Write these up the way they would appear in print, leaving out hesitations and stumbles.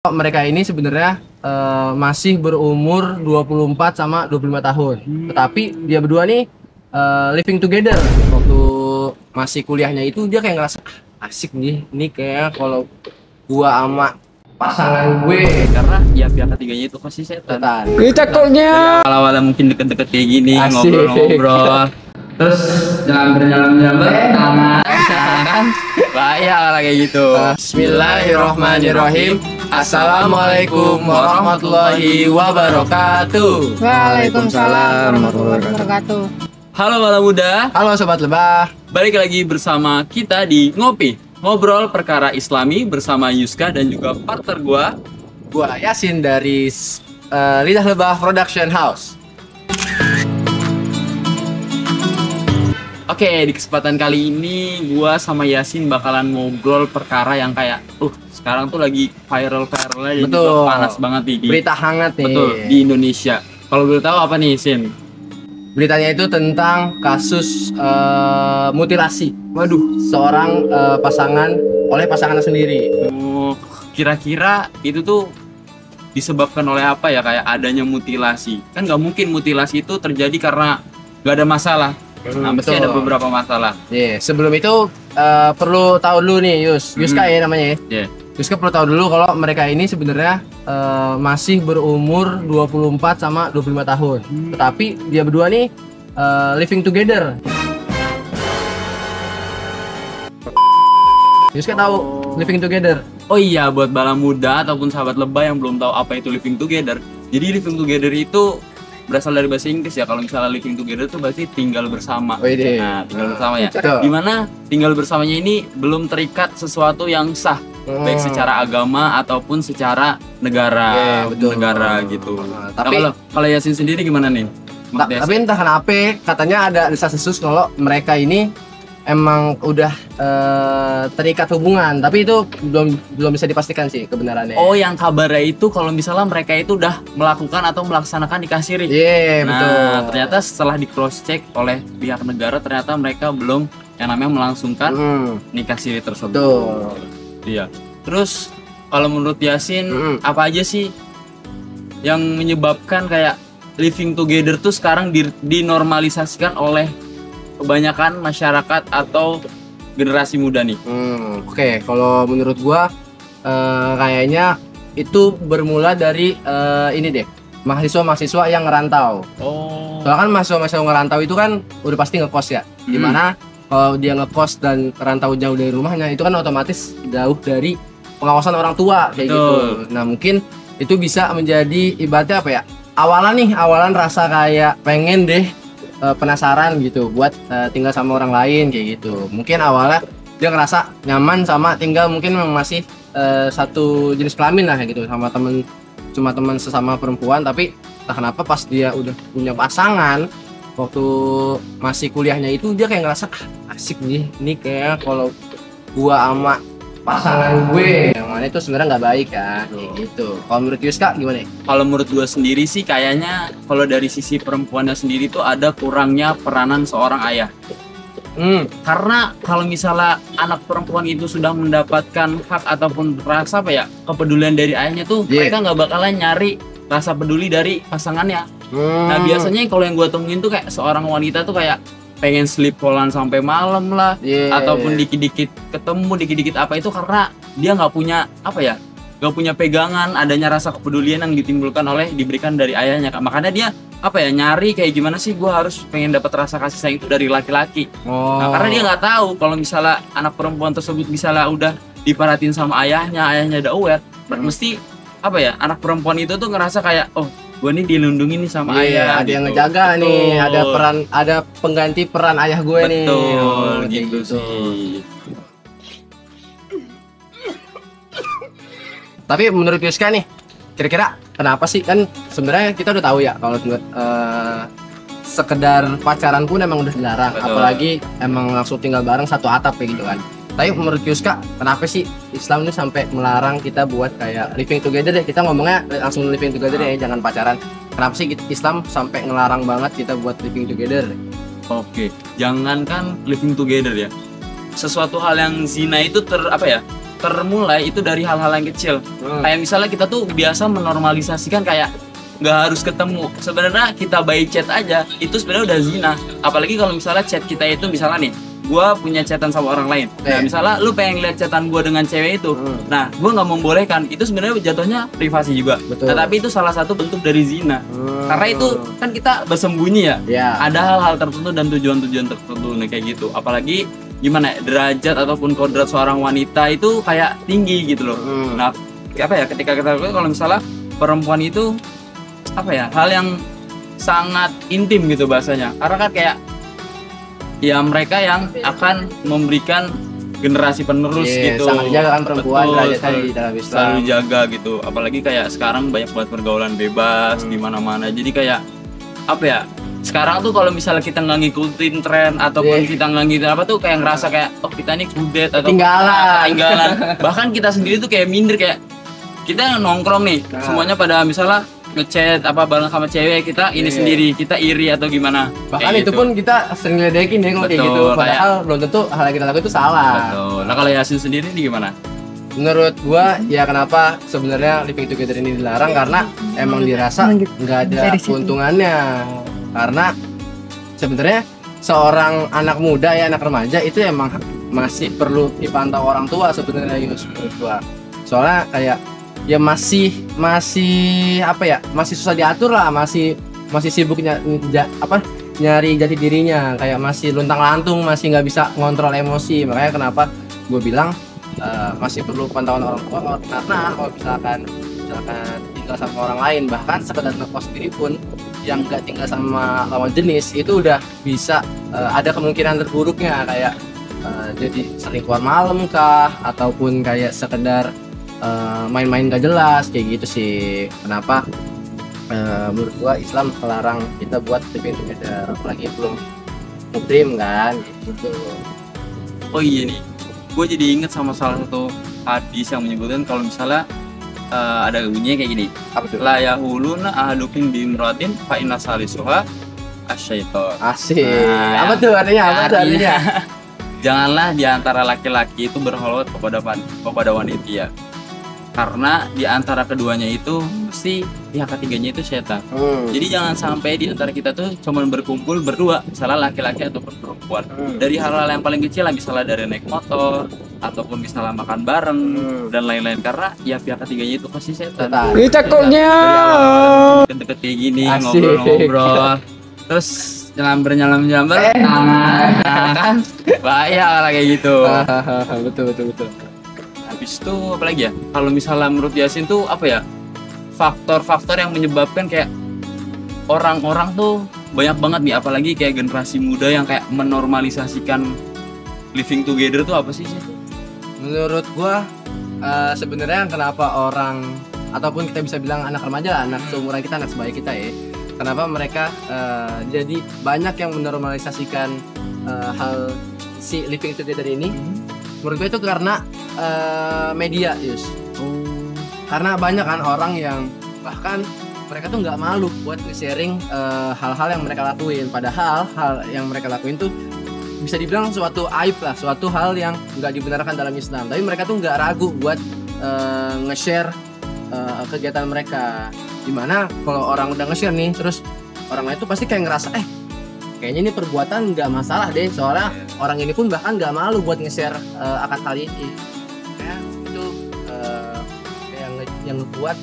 Mereka ini sebenarnya masih berumur 24 sama 25 tahun. Tetapi dia berdua nih living together. Waktu masih kuliahnya itu dia kayak ngerasa asik nih. Ini kayak kalau gua sama pasangan gue, karena ya pihak ketiganya itu pasti setan. ini takutnya Awal-awalnya mungkin deket-deket kayak gini, Asik. ngobrol-ngobrol. Terus jangan berjalan-jalan tangan, kan? Bahaya kalau kayak gitu. Bismillahirrohmanirrohim. Assalamualaikum warahmatullahi wabarakatuh. Waalaikumsalam warahmatullahi wabarakatuh. Halo Bala Muda, Halo Sobat Lebah. balik lagi bersama kita di Ngobrol Perkara Islami bersama Yuska dan juga partner Gua Yasin dari Lidah Lebah Production House. Oke, di kesempatan kali ini gua sama Yasin bakalan ngobrol perkara yang kayak sekarang tuh lagi viral-viralnya dan Betul. juga panas banget nih di Berita hangat nih. betul di Indonesia. Kalau boleh tahu apa nih, Sin? Beritanya itu tentang kasus mutilasi. Waduh, Seorang pasangan oleh pasangannya sendiri. kira-kira itu tuh disebabkan oleh apa ya, kayak adanya mutilasi? Kan nggak mungkin mutilasi itu terjadi karena nggak ada masalah. Nah, pasti ada beberapa masalah. Sebelum itu perlu tahu dulu nih Yuska ya namanya ya. Yeah. Yuska perlu tahu dulu kalau mereka ini sebenarnya masih berumur 24 sama 25 tahun. Tetapi dia berdua nih living together. Yuska tahu living together. Oh iya, buat Bala Muda ataupun sahabat lebah yang belum tahu apa itu living together. Jadi living together itu berasal dari bahasa Inggris ya. Kalau misalnya living together itu berarti tinggal bersama. Nah, tinggal bersama ya. Betul. Dimana tinggal bersamanya ini belum terikat sesuatu yang sah, baik secara agama ataupun secara negara, betul. negara gitu. Tapi Kalau Yasin sendiri gimana nih? tapi entah kenapa katanya ada desas-desus kalau mereka ini emang udah terikat hubungan, tapi itu belum bisa dipastikan sih kebenarannya. Oh, yang kabarnya itu kalau misalnya mereka itu udah melakukan atau melaksanakan nikah siri. Iya, Nah, betul. ternyata setelah di cross check oleh pihak negara, ternyata mereka belum yang namanya melangsungkan nikah siri tersebut. Betul. Iya. Terus kalau menurut Yasin, apa aja sih yang menyebabkan kayak living together tuh sekarang dinormalisasikan oleh kebanyakan masyarakat atau generasi muda nih? Oke, kalau menurut gua kayaknya itu bermula dari ini deh, mahasiswa-mahasiswa yang ngerantau. Oh. Soalnya kan mahasiswa-mahasiswa ngerantau itu kan udah pasti ngekos ya. Dimana kalau dia ngekos dan rantau jauh dari rumahnya, itu kan otomatis jauh dari pengawasan orang tua kayak gitu. Nah, mungkin itu bisa menjadi ibaratnya apa ya? Awalan rasa kayak pengen deh penasaran gitu buat tinggal sama orang lain kayak gitu. Mungkin awalnya dia ngerasa nyaman sama tinggal mungkin masih satu jenis kelamin lah kayak gitu sama teman sesama perempuan, tapi entah kenapa pas dia udah punya pasangan waktu masih kuliahnya itu dia kayak ngerasa asik nih, ini kayak kalau gua sama pasangan gue yang mana itu sebenarnya nggak baik kan kayak gitu. Kalau menurut Yuska gimana? Kalau menurut gue sendiri sih kayaknya kalau dari sisi perempuannya sendiri tuh ada kurangnya peranan seorang ayah. Karena kalau misalnya anak perempuan itu sudah mendapatkan hak ataupun rasa apa ya, kepedulian dari ayahnya tuh, mereka nggak bakalan nyari rasa peduli dari pasangannya. Nah, biasanya kalau yang gue temuin tuh kayak seorang wanita tuh kayak pengen sleep callan sampai malam lah, ataupun dikit-dikit ketemu, dikit-dikit apa itu karena dia nggak punya apa ya, nggak punya pegangan adanya rasa kepedulian yang ditimbulkan oleh diberikan dari ayahnya. Makanya dia apa ya, nyari kayak gimana sih gue harus pengen dapat rasa kasih sayang itu dari laki-laki. Nah, karena dia nggak tahu kalau misalnya anak perempuan tersebut misalnya udah diperhatiin sama ayahnya udah aware, mesti apa ya, anak perempuan itu tuh ngerasa kayak gue nih dilindungi nih sama ayah. Ada gitu. yang ngejaga nih, ada pengganti peran ayah gue nih. Betul, gitu sih. Tapi menurut Yuska nih, kira-kira kenapa sih, kan sebenarnya kita udah tahu ya kalau sekedar pacaran pun emang udah dilarang. Betul. Apalagi emang langsung tinggal bareng satu atap kayak gitu kan. Tapi menurut Yuska, kenapa sih Islam ini sampai melarang kita buat kayak living together deh? Kita ngomongnya langsung living together ya, jangan pacaran. Kenapa sih Islam sampai ngelarang banget kita buat living together? Oke, jangankan living together ya. Sesuatu hal yang zina itu termulai itu dari hal-hal yang kecil. Kayak misalnya kita tuh biasa menormalisasikan kayak nggak harus ketemu. Sebenarnya kita by chat aja itu sebenarnya udah zina. Apalagi kalau misalnya chat kita itu misalnya nih, gua punya chatan sama orang lain. Nah, misalnya lu pengen lihat chatan gua dengan cewek itu. Nah, gua nggak membolehkan. Itu sebenarnya jatuhnya privasi juga. Betul. Tetapi itu salah satu bentuk dari zina. Karena itu kan kita bersembunyi ya. Ya. Ada hal-hal tertentu dan tujuan-tujuan tertentu nih kayak gitu. Apalagi gimana ya, derajat ataupun kodrat seorang wanita itu kayak tinggi gitu loh. Nah, apa ya, ketika kita kalau misalnya perempuan itu apa ya, hal yang sangat intim gitu bahasanya. Karena kan kayak ya mereka yang akan memberikan generasi penerus gitu. Sangat dijaga kan perempuan derajatnya di dalam Islam. Selalu dijaga gitu. Apalagi kayak sekarang banyak banget pergaulan bebas di mana-mana. Jadi kayak apa ya? Sekarang tuh kalau misalnya kita nggak ngikutin tren ataupun kita nggak ngikutin apa tuh kayak ngerasa kayak oh kita nih kudet atau ketinggalan. Bahkan kita sendiri tuh kayak minder, kayak kita nongkrong nih semuanya pada misalnya ngechat apa bareng sama cewek, kita ini sendiri, kita iri atau gimana. Bahkan itu pun kita sering ngeledekin ya kalau kayak gitu. Padahal belum tentu hal yang kita lakukan itu salah. Betul. Nah kalau Yasin sendiri ini gimana? Menurut gua ya kenapa sebenarnya living together ini dilarang, karena emang dirasa nggak ada keuntungannya. Karena sebenarnya seorang anak muda ya, anak remaja itu emang masih perlu dipantau orang tua sebenarnya Yus, menurut gua. Soalnya kayak ya masih apa ya, masih susah diatur lah, masih sibuk nyari jati dirinya, kayak masih luntang-lantung, masih nggak bisa ngontrol emosi. Makanya kenapa gue bilang masih perlu pantauan orang tua. Karena kalau misalkan tinggal sama orang lain, bahkan sekedar ngekos sendiri pun yang nggak tinggal sama lawan jenis itu udah bisa ada kemungkinan terburuknya, kayak jadi sering keluar malam kah, ataupun kayak sekedar main-main gak jelas kayak gitu sih. Kenapa menurut gua Islam melarang kita buat living together, apalagi belum muhrim kan gitu. Oh iya nih, gue jadi inget sama salah satu hadis yang menyebutkan kalau misalnya ada bunyinya kayak gini. Apa tuh? La yahuluna ahadukum bimratin fa inna salisuha asyaiton. Asik. Apa tuh artinya? Janganlah di antara laki-laki itu berholot kepada wanita ya. Karena di antara keduanya itu mesti pihak ketiganya itu setan. Jadi jangan sampai di antara kita tuh cuman berkumpul berdua, misalnya laki-laki ataupun perempuan. Dari hal-hal yang paling kecil lah, misalnya dari naik motor ataupun misalnya makan bareng dan lain-lain, karena ya pihak ketiganya itu pasti setan. Ini cakepnya. Deket-deket kayak gini, ngobrol-ngobrol, terus nyamber kan bahaya lah kayak gitu. betul. Habis itu apalagi ya, kalau misalnya menurut Yasin tuh apa ya, faktor-faktor yang menyebabkan kayak orang-orang tuh banyak banget nih, apalagi kayak generasi muda yang kayak menormalisasikan living together tuh apa sih? Menurut gua sebenarnya kenapa orang ataupun kita bisa bilang anak remaja, anak seumuran kita, anak sebaya kita ya, kenapa mereka jadi banyak yang menormalisasikan hal si living together ini? Menurut gue itu karena media, Yus. Karena banyak kan orang yang bahkan mereka tuh nggak malu buat nge-sharing hal-hal yang mereka lakuin. Padahal hal yang mereka lakuin tuh bisa dibilang suatu aib lah, suatu hal yang nggak dibenarkan dalam Islam. Tapi mereka tuh nggak ragu buat nge-share kegiatan mereka. Dimana kalau orang udah nge-share nih, terus orang lain tuh pasti kayak ngerasa kayaknya ini perbuatan nggak masalah deh, soalnya orang ini pun bahkan nggak malu buat nge-share akan hal ini. Kayak itu yang ngebuat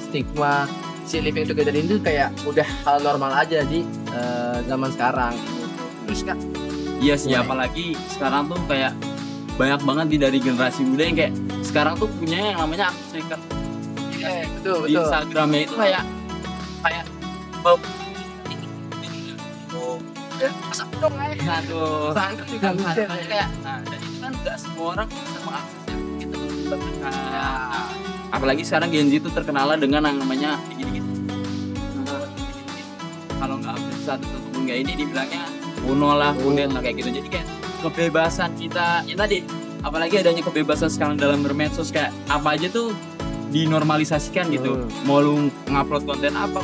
stigma si living together ini tuh kayak udah hal normal aja di zaman sekarang. Terus Kak? Iya sih, apalagi sekarang tuh kayak banyak banget dari generasi muda yang kayak sekarang tuh punya yang namanya akun secret. Betul. Di Instagramnya itu kayak masa dong aduh sangat juga kayak dan itu kan nggak semua orang bisa mengaksesnya gitu. Apalagi sekarang Gen Z itu terkenal dengan yang namanya gini-gini. Kalau nggak update satu pun kayak ini dibilangnya kuno lah, kudet lah kayak gitu. Jadi kayak kebebasan kita ya tadi, apalagi adanya kebebasan sekarang dalam bermedsos, kayak apa aja tuh dinormalisasikan gitu. Mau lu ngupload konten apa,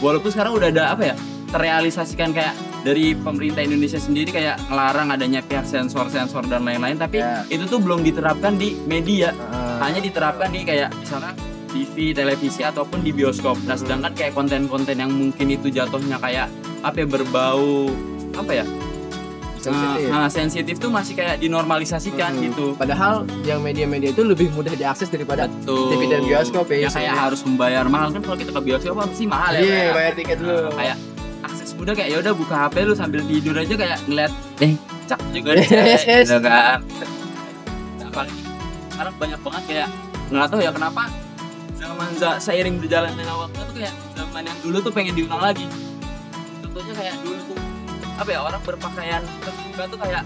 walaupun sekarang udah ada apa ya, terrealisasikan kayak dari pemerintah Indonesia sendiri kayak ngelarang adanya pihak sensor-sensor dan lain-lain, tapi itu tuh belum diterapkan di media, hanya diterapkan di kayak misalnya TV, televisi ataupun di bioskop. Nah sedangkan kayak konten-konten yang mungkin itu jatuhnya kayak apa ya, berbau apa ya, sensitif tuh masih kayak dinormalisasikan gitu. Padahal yang media-media itu lebih mudah diakses daripada TV dan bioskop ya. Kayak harus membayar mahal kan, kalau kita ke bioskop apa sih mahal ya. Iya, bayar tiket dulu. Kayak akses mudah, kayak ya udah buka HP lu sambil tidur aja kayak ngeliat cak juga deh, gitu kan. Apalagi sekarang banyak banget kayak nggak tahu ya kenapa seiring berjalannya waktu tuh kayak zaman yang dulu tuh pengen diulang lagi. Contohnya kayak dulu tuh apa ya, orang berpakaian terbuka tuh kayak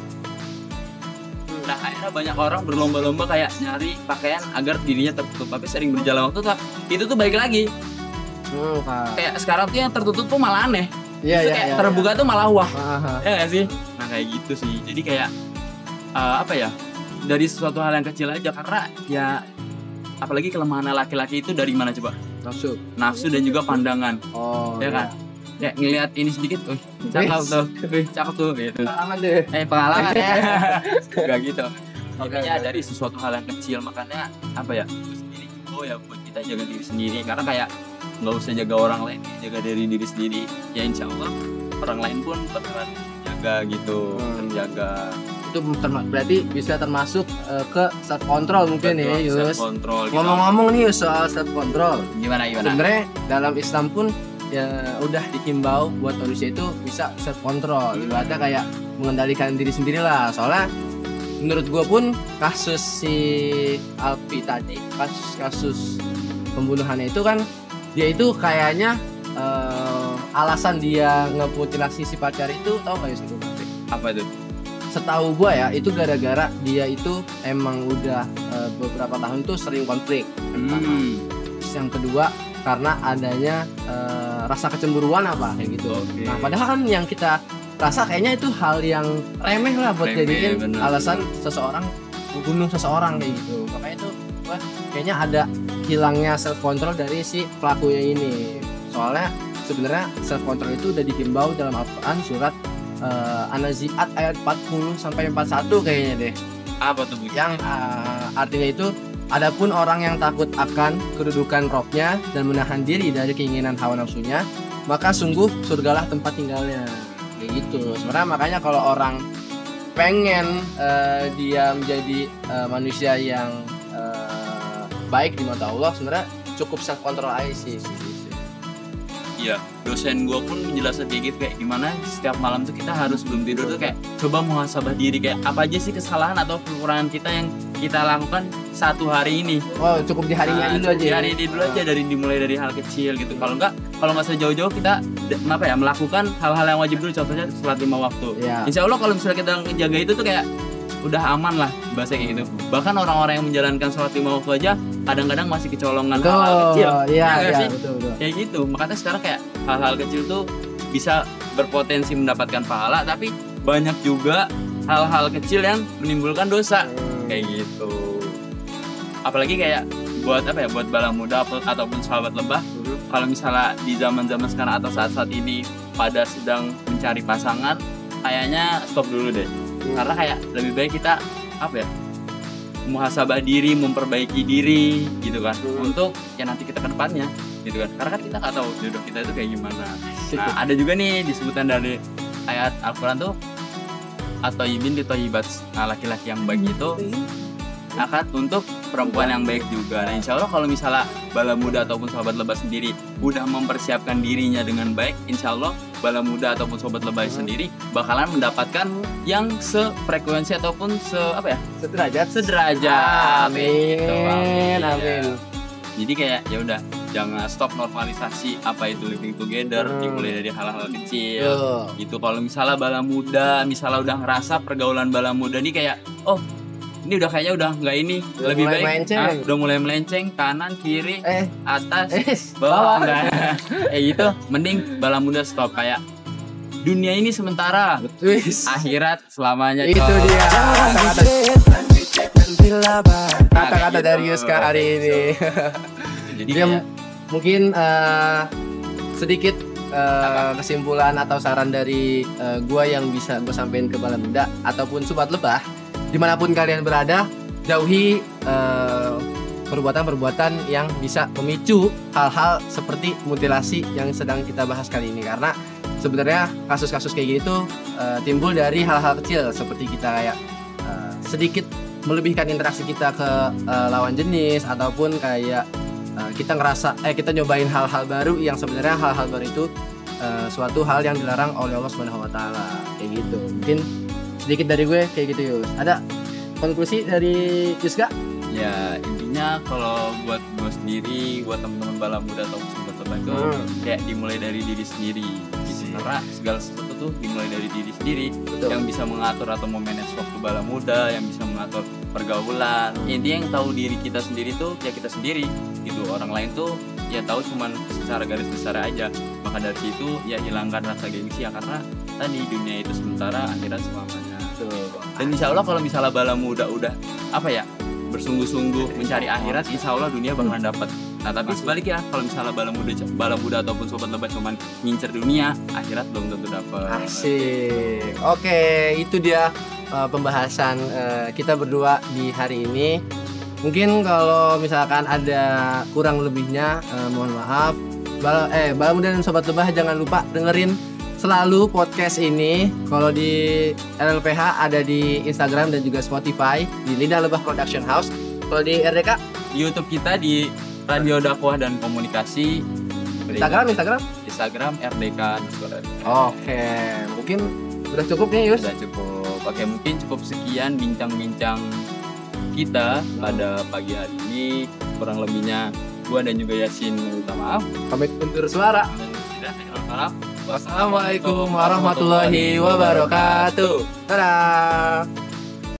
nah akhirnya banyak orang berlomba-lomba kayak nyari pakaian agar dirinya tertutup, tapi sering berjalan waktu tuh itu tuh balik lagi. Kayak sekarang tuh yang tertutup tuh malah aneh. Kayak terbuka tuh malah wah. Ya nggak sih? Nah kayak gitu sih. Jadi kayak apa ya, dari sesuatu hal yang kecil aja, karena ya apalagi kelemahan laki-laki itu dari mana coba? Nafsu dan juga pandangan. Ya kan? Ya ngelihat ini sedikit, cakep tuh gitu. Pengalaman deh. Pengalaman ya. Gak gitu. Makanya dari sesuatu hal yang kecil, makanya apa ya? Sendiri ya buat kita jaga diri sendiri, karena kayak nggak usah jaga orang lain, jaga dari diri sendiri. Ya insya Allah orang lain pun bakalan jaga gitu, terjaga. Itu berarti bisa termasuk ke self control mungkin. Betul, ya Yus. Self control. Ngomong-ngomong nih soal self control. Gimana? Sebenarnya dalam Islam pun ya udah dihimbau buat manusia itu bisa self control. Ibaratnya kayak mengendalikan diri sendiri lah. Soalnya menurut gue pun kasus si Alpi tadi, kasus pembunuhannya itu kan, dia itu kayaknya alasan dia ngemutilasi si pacar itu, tau gak ya sih? Apa itu? Setahu gue ya itu gara-gara dia itu emang udah beberapa tahun tuh sering konflik. Yang kedua karena adanya rasa kecemburuan apa kayak gitu. Nah padahal kan yang kita rasa kayaknya itu hal yang remeh lah buat jadiin alasan seseorang membunuh seseorang kayak gitu. Makanya itu wah, kayaknya ada hilangnya self control dari si pelakunya ini. Soalnya sebenarnya self control itu udah dihimbau dalam Al-Quran surat An-Nazi'at ayat 40 sampai 41 kayaknya deh. Apa tuh Bu? Yang artinya itu, adapun orang yang takut akan kedudukan Robnya dan menahan diri dari keinginan hawa nafsunya, maka sungguh surgalah tempat tinggalnya. Kayak gitu. Sebenarnya makanya kalau orang pengen dia menjadi manusia yang baik di mata Allah, sebenarnya cukup self control aja sih. Iya, dosen gue pun menjelaskan kayak gitu, kayak gimana setiap malam tuh kita harus sebelum tidur tuh kayak coba muhasabah diri, kayak apa aja sih kesalahan atau kekurangan kita yang kita lakukan satu hari ini. Oh, cukup di harinya dulu aja. Di hari ini dulu aja, dimulai dari hal kecil gitu. Kalau nggak usah jauh-jauh kita melakukan hal-hal yang wajib dulu, contohnya sholat 5 waktu. Insya Allah kalau misalnya kita ngejaga itu tuh kayak udah aman lah bahasa kayak gitu. Bahkan orang-orang yang menjalankan sholat 5 waktu aja kadang-kadang masih kecolongan hal-hal kecil. Iya, betul. Kayak gitu. Makanya sekarang kayak hal-hal kecil tuh bisa berpotensi mendapatkan pahala, tapi banyak juga hal-hal kecil yang menimbulkan dosa. Kayak gitu. Apalagi kayak buat apa ya, buat bala muda ataupun sahabat lebah. Kalau misalnya di zaman-zaman sekarang atau saat-saat ini pada sedang mencari pasangan, kayaknya stop dulu deh. Karena kayak lebih baik kita apa ya, muhasabah diri, memperbaiki diri gitu kan, untuk ya nanti kita ke depannya gitu kan, karena kan kita nggak tahu jodoh kita itu kayak gimana. Nah ada juga nih disebutan dari ayat Al-Quran tuh, atau ibin ditoyibat, laki-laki yang baik itu akan untuk perempuan yang baik juga. Nah insya Allah kalau misalnya bala muda ataupun sahabat lebah sendiri udah mempersiapkan dirinya dengan baik, insya Allah bala muda ataupun sahabat lebah sendiri bakalan mendapatkan yang sefrekuensi ataupun sederajat. Amin. Jadi kayak ya udah, jangan stop normalisasi apa itu living together, dimulai dari hal-hal kecil gitu. Kalau misalnya bala muda misalnya udah ngerasa pergaulan bala muda nih kayak ini udah kayaknya udah nggak ini, lebih baik udah mulai melenceng kanan kiri atas bawah enggak gitu, mending bala muda stop. Kayak dunia ini sementara, akhirat selamanya. Itu dia kata-kata dari Yuska hari ini. Jadi dia mungkin sedikit kesimpulan atau saran dari gua yang bisa gua sampaikan ke Bala Muda ataupun Sobat Lebah, dimanapun kalian berada, jauhi perbuatan-perbuatan yang bisa memicu hal-hal seperti mutilasi yang sedang kita bahas kali ini, karena sebenarnya kasus-kasus kayak gitu timbul dari hal-hal kecil seperti kita kayak sedikit melebihkan interaksi kita ke lawan jenis, ataupun kayak kita kita nyobain hal-hal baru yang sebenarnya hal-hal baru itu suatu hal yang dilarang oleh Allah Subhanahu wa taala. Kayak gitu. Mungkin sedikit dari gue kayak gitu, Yus. Ada konklusi dari Yus gak? Ya intinya kalau buat gue sendiri, buat teman-teman Bala Muda atau Sobat Lebah itu kayak dimulai dari diri sendiri gitu. Karena segala sesuatu tuh dimulai dari diri sendiri. Betul. Yang bisa mengatur atau memanage waktu Bala Muda, yang bisa mengatur pergaulan. Intinya yang tahu diri kita sendiri tuh ya kita sendiri gitu. Orang lain tuh ya tahu cuman secara garis besar aja. Maka dari situ ya hilangkan rasa gengsi ya, karena tadi dunia itu sementara, akhirat selamanya. Dan insya Allah kalau misalnya Bala Muda udah bersungguh-sungguh mencari akhirat, insya Allah dunia bakalan dapat. Nah tapi sebaliknya kalau misalnya Bala Muda ataupun Sobat Lebah cuman ngincer dunia, akhirat belum tentu dapat. Asik. Oke, itu dia pembahasan kita berdua di hari ini. Mungkin kalau misalkan ada kurang lebihnya mohon maaf. Bala Muda dan Sobat Lebah jangan lupa dengerin selalu podcast ini. Kalau di LLPH ada di Instagram dan juga Spotify di Lidah Lebah Production House. Kalau di RDK Di YouTube kita di Radio Dakwah dan Komunikasi. Instagram RDK. Oke, mungkin udah cukup nih, Yus. Sudah cukup. Oke, mungkin cukup sekian bincang-bincang kita pada pagi hari ini. Kurang lebihnya gua dan juga Yasin minta maaf. Pamit undur suara. Maaf. Wassalamualaikum warahmatullahi wabarakatuh. Dadah.